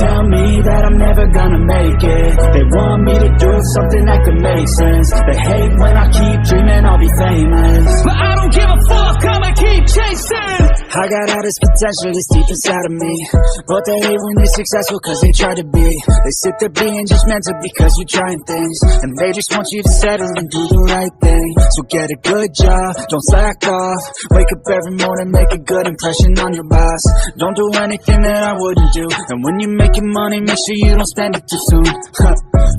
tell me that I'm never gonna make it. They want me to do something that could make sense. They hate when I keep dreaming I'll be famous, but I don't give a fuck, I'ma keep chasing. I got all this potential that's deep inside of me, but they hate when they're successful cause they try to be. They sit there being judgmental because you're trying things, and they just want you to settle and do the right thing. So get a good job, don't slack off. Wake up every morning, make a good impression on your boss. Don't do anything that I wouldn't do, and when you're making money, make sure you don't spend it too soon.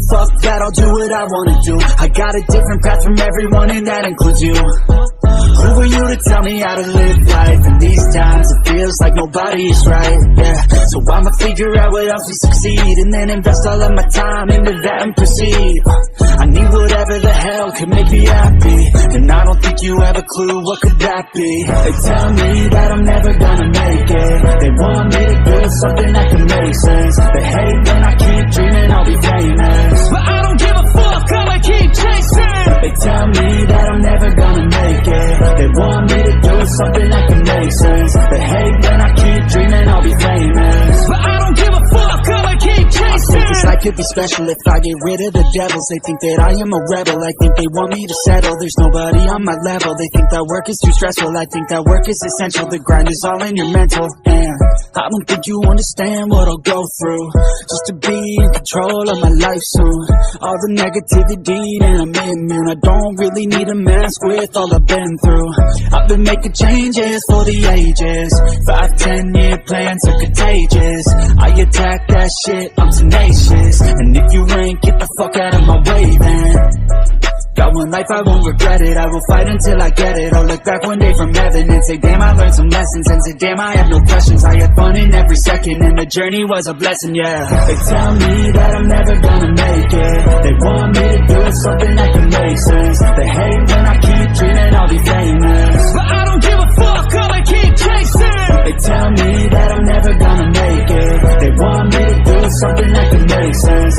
Fuck that, I'll do what I wanna do. I got a different path from everyone, and that includes you. Who are you to tell me how to live life? In these times it feels like nobody is right, yeah. So I'ma figure out what else will succeed, and then invest all of my time into that and proceed. I need whatever the hell could make me happy, and I don't think you have a clue what could that be. They tell me that I'm never gonna make it. They want me to do something that can make sense. They hate when I keep dreaming I'll be famous, but I don't give a fuck, I'ma keep chasing. They tell me that I'm never gonna make it. They want me to do something that can make sense. They hate when I keep dreaming I'll be famous, but I don't give a fuck, I'ma keep chasing. I think this life could be special if I get rid of the devils. They think that I am a rebel, I think they want me to settle. There's nobody on my level, they think that work is too stressful. I think that work is essential, the grind is all in your mental. And I don't think you understand what I'll go through just to be in control of my life soon. All the negativity and I'm immune, I don't really need a mask with all I've been through. I've been making changes for the ages. 5-10 year plans are contagious. I attack that shit, I'm tenacious. And if you ain't, get the fuck out of my way then. Got one life, I won't regret it. I will fight until I get it. I'll look back one day from heaven and say, damn, I learned some lessons. And say, damn, I have no questions. I had fun in every second, and the journey was a blessing, yeah. They tell me that I'm never gonna make it. They want me to do something that can make sense. They hate when I keep dreaming I'll be famous, but I don't give a fuck, I'ma keep chasing. They tell me that I'm never gonna make it. They want me to do something that can make sense.